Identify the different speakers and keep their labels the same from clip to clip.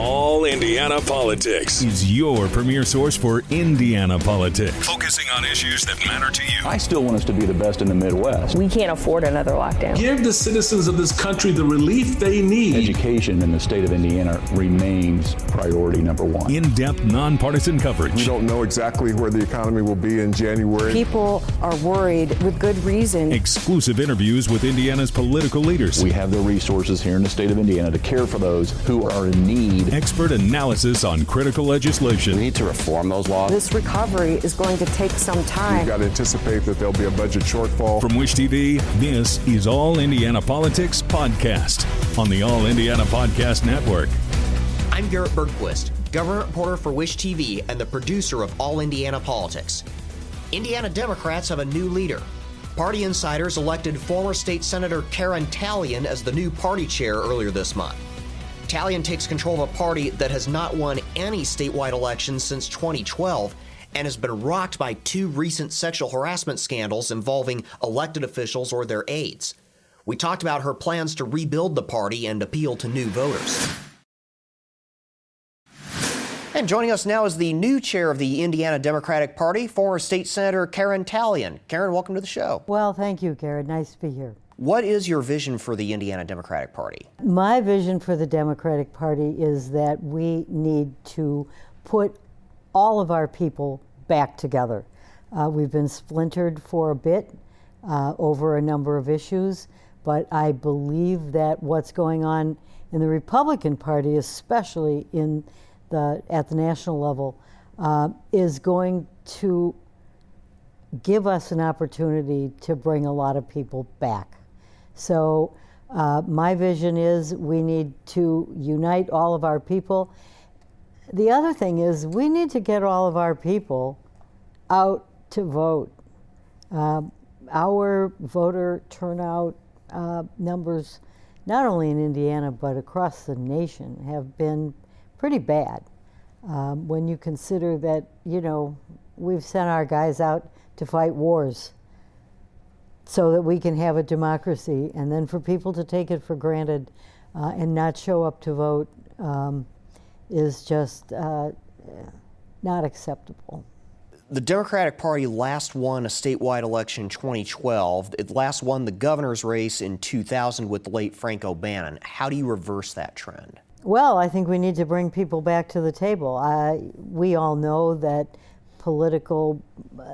Speaker 1: All Indiana Politics is your premier source for Indiana politics, focusing on issues that matter to you.
Speaker 2: I still want us to be the best in the Midwest.
Speaker 3: We can't afford another lockdown.
Speaker 4: Give the citizens of this country the relief they need.
Speaker 2: Education in the state of Indiana remains priority number one.
Speaker 1: In-depth, nonpartisan coverage.
Speaker 5: We don't know exactly where the economy will be in January.
Speaker 3: People are worried with good reason.
Speaker 1: Exclusive interviews with Indiana's political leaders.
Speaker 2: We have the resources here in the state of Indiana to care for those who are in need.
Speaker 1: Expert analysis on critical legislation.
Speaker 6: We need to reform those laws.
Speaker 3: This recovery is going to take some time.
Speaker 5: We've got to anticipate that there'll be a budget shortfall.
Speaker 1: From Wish TV, this is All Indiana Politics Podcast on the All Indiana Podcast Network.
Speaker 7: I'm Garrett Bergquist, government reporter for Wish TV and the producer of All Indiana Politics. Indiana Democrats have a new leader. Party insiders elected former state senator Karen Tallian as the new party chair earlier this month. Tallian takes control of a party that has not won any statewide elections since 2012 and has been rocked by two recent sexual harassment scandals involving elected officials or their aides. We talked about her plans to rebuild the party and appeal to new voters. And joining us now is the new chair of the Indiana Democratic Party, former state senator Karen Tallian. Karen, welcome to the show.
Speaker 8: Well, thank you, Garrett. Nice to be here.
Speaker 7: What is your vision for the Indiana Democratic Party?
Speaker 8: My vision for the Democratic Party is that we need to put all of our people back together. We've been splintered for a bit over a number of issues, but I believe that what's going on in the Republican Party, especially at the national level, is going to give us an opportunity to bring a lot of people back. So my vision is we need to unite all of our people. The other thing is we need to get all of our people out to vote. Our voter turnout numbers, not only in Indiana but across the nation, have been pretty bad. When you consider that, we've sent our guys out to fight wars so that we can have a democracy, and then for people to take it for granted and not show up to vote is just not acceptable.
Speaker 7: The Democratic Party last won a statewide election in 2012. It last won the governor's race in 2000 with the late Frank O'Bannon. How do you reverse that trend?
Speaker 8: Well, I think we need to bring people back to the table. We all know that political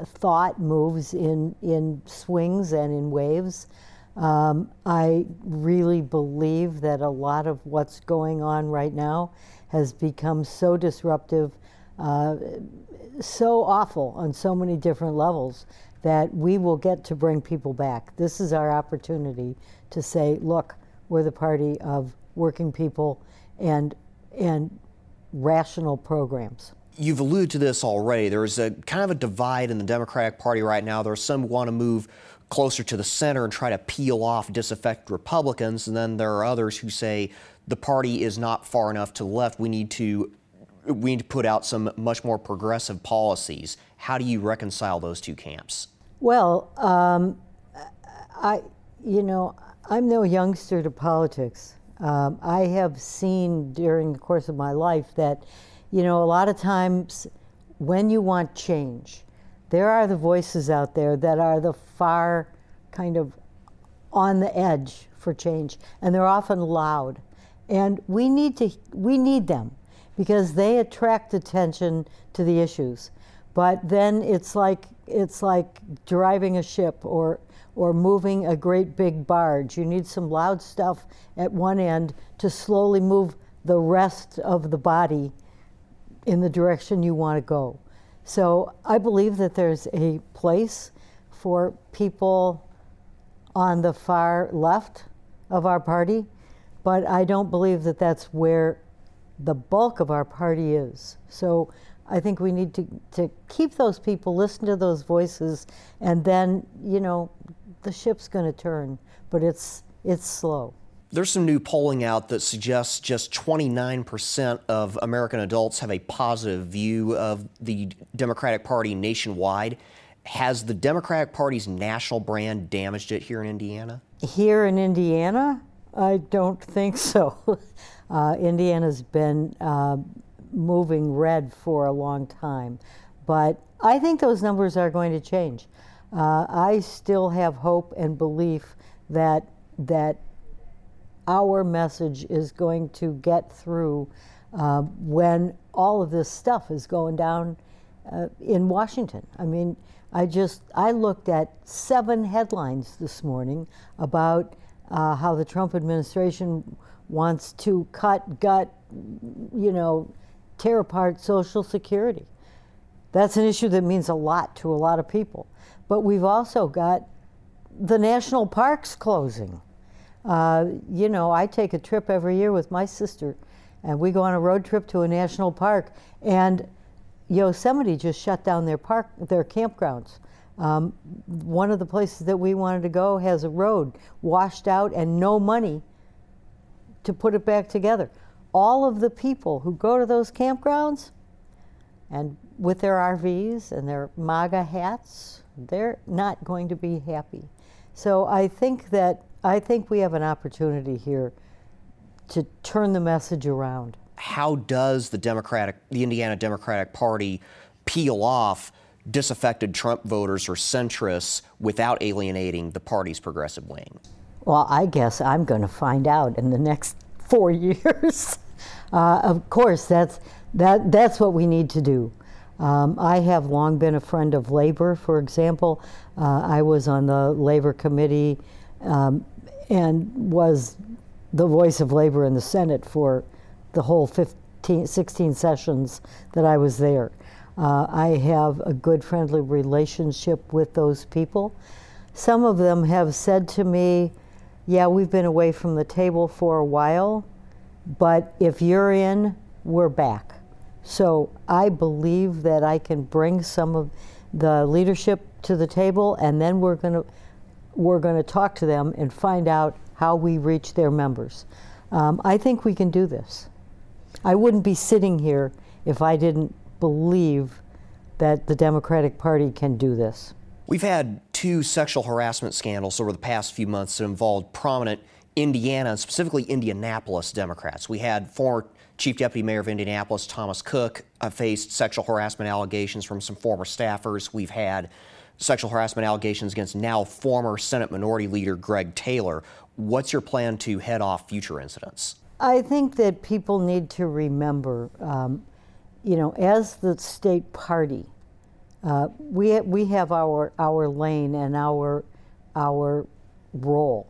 Speaker 8: thought moves in swings and in waves. I really believe that a lot of what's going on right now has become so disruptive, so awful on so many different levels, that we will get to bring people back. This is our opportunity to say, look, we're the party of working people and rational programs.
Speaker 7: You've alluded to this already. There's a kind of a divide in the Democratic Party right now. There are some who want to move closer to the center and try to peel off disaffected Republicans, and then there are others who say the party is not far enough to the left. We need to put out some much more progressive policies. How do you reconcile those two camps?
Speaker 8: Well, I'm no youngster to politics. I have seen during the course of my life that, a lot of times when you want change, there are the voices out there that are the far kind of on the edge for change, and they're often loud. And we need them because they attract attention to the issues. But then it's like driving a ship or moving a great big barge. You need some loud stuff at one end to slowly move the rest of the body in the direction you want to go. So I believe that there's a place for people on the far left of our party, but I don't believe that that's where the bulk of our party is. So I think we need to keep those people, listen to those voices, and then, the ship's going to turn, but it's slow.
Speaker 7: There's some new polling out that suggests just 29% of American adults have a positive view of the Democratic Party nationwide. Has the Democratic Party's national brand damaged it here in Indiana?
Speaker 8: Here in Indiana, I don't think so. Indiana's been moving red for a long time, but I think those numbers are going to change. I still have hope and belief that our message is going to get through when all of this stuff is going down in Washington. I mean, I looked at 7 headlines this morning about how the Trump administration wants to gut, tear apart Social Security. That's an issue that means a lot to a lot of people. But we've also got the national parks closing. I take a trip every year with my sister, and we go on a road trip to a national park, and Yosemite just shut down their campgrounds. One of the places that we wanted to go has a road washed out and no money to put it back together. All of the people who go to those campgrounds and with their RVs and their MAGA hats, they're not going to be happy. So I think we have an opportunity here to turn the message around.
Speaker 7: How does the Indiana Democratic Party peel off disaffected Trump voters or centrists without alienating the party's progressive wing?
Speaker 8: Well, I guess I'm going to find out in the next 4 years. Of course, that's what we need to do. I have long been a friend of labor, for example. I was on the labor committee and was the voice of labor in the Senate for the whole 16 sessions that I was there. I have a good friendly relationship with those people. Some of them have said to me, yeah, we've been away from the table for a while, but if you're in, we're back. So I believe that I can bring some of the leadership to the table, and then we're going to talk to them and find out how we reach their members. I think we can do this. I wouldn't be sitting here if I didn't believe that the Democratic Party can do this.
Speaker 7: We've had 2 sexual harassment scandals over the past few months that involved prominent Indiana, and specifically Indianapolis Democrats. We had former Chief Deputy Mayor of Indianapolis, Thomas Cook, faced sexual harassment allegations from some former staffers. We've had sexual harassment allegations against now former Senate Minority Leader Greg Taylor. What's your plan to head off future incidents?
Speaker 8: I think that people need to remember, as the state party, we have our lane and our role.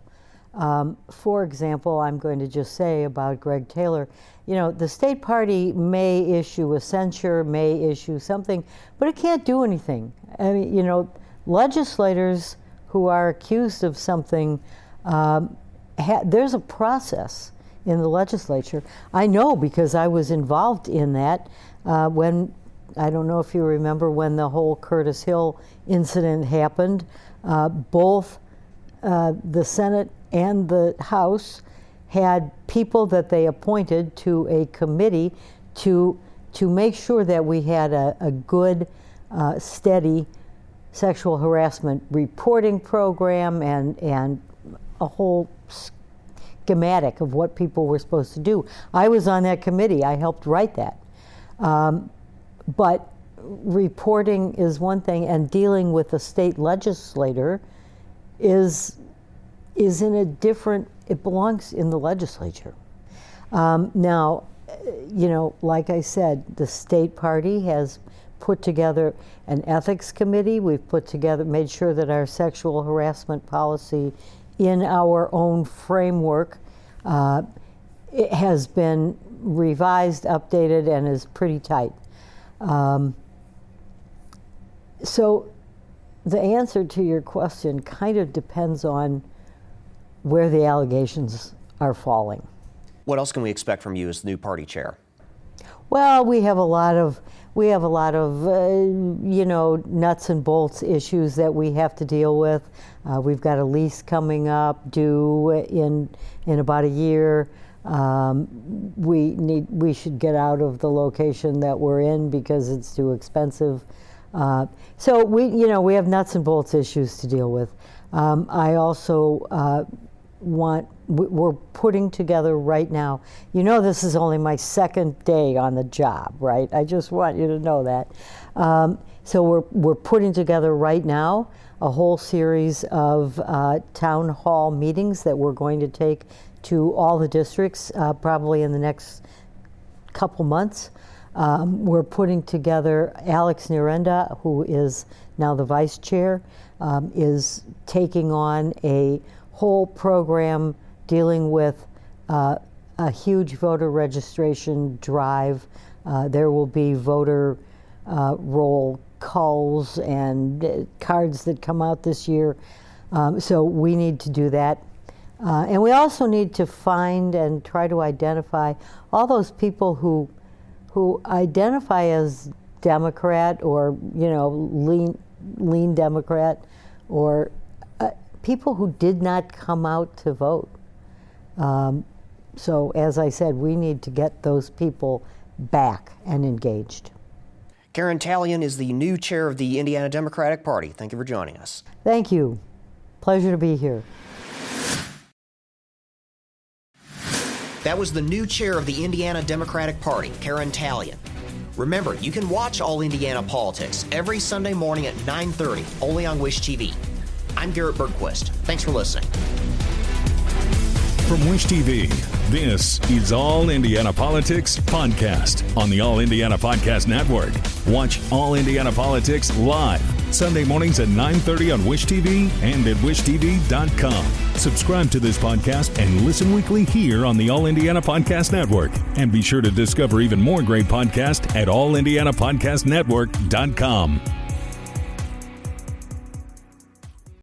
Speaker 8: For example, I'm going to just say about Greg Taylor, the state party may issue a censure, may issue something, but it can't do anything. I mean, legislators who are accused of something, there's a process in the legislature. I know because I was involved in that when, I don't know if you remember when the whole Curtis Hill incident happened, both the Senate and the House had people that they appointed to a committee to make sure that we had a good, steady sexual harassment reporting program and a whole schematic of what people were supposed to do. I was on that committee. I helped write that. But reporting is one thing, and dealing with a state legislator is in a different, it belongs in the legislature. Now, like I said, the state party has put together an ethics committee. We've made sure that our sexual harassment policy in our own framework it has been revised, updated, and is pretty tight. So the answer to your question kind of depends on where the allegations are falling.
Speaker 7: What else can we expect from you as the new party chair?
Speaker 8: Well, we have a lot of nuts and bolts issues that we have to deal with. We've got a lease coming up due in about a year. We should get out of the location that we're in because it's too expensive. So we have nuts and bolts issues to deal with. I also we're putting together right now. You know, this is only my second day on the job, right? I just want you to know that. So we're putting together right now a whole series of town hall meetings that we're going to take to all the districts probably in the next couple months. We're putting together, Alex Nerenda, who is now the vice chair, is taking on a whole program dealing with a huge voter registration drive. There will be voter roll calls and cards that come out this year. So we need to do that. And we also need to find and try to identify all those people who identify as Democrat or, you know, lean Democrat, or people who did not come out to vote. So as I said, we need to get those people back and engaged.
Speaker 7: Karen Tallian is the new chair of the Indiana Democratic Party. Thank you for joining us.
Speaker 8: Thank you. Pleasure to be here.
Speaker 7: That was the new chair of the Indiana Democratic Party, Karen Tallian. Remember, you can watch All Indiana Politics every Sunday morning at 9:30, only on Wish TV. I'm Garrett Bergquist. Thanks for listening.
Speaker 1: From Wish TV, this is All Indiana Politics Podcast on the All Indiana Podcast Network. Watch All Indiana Politics live Sunday mornings at 9:30 on Wish TV and at wishtv.com. Subscribe to this podcast and listen weekly here on the All Indiana Podcast Network. And be sure to discover even more great podcasts at allindianapodcastnetwork.com.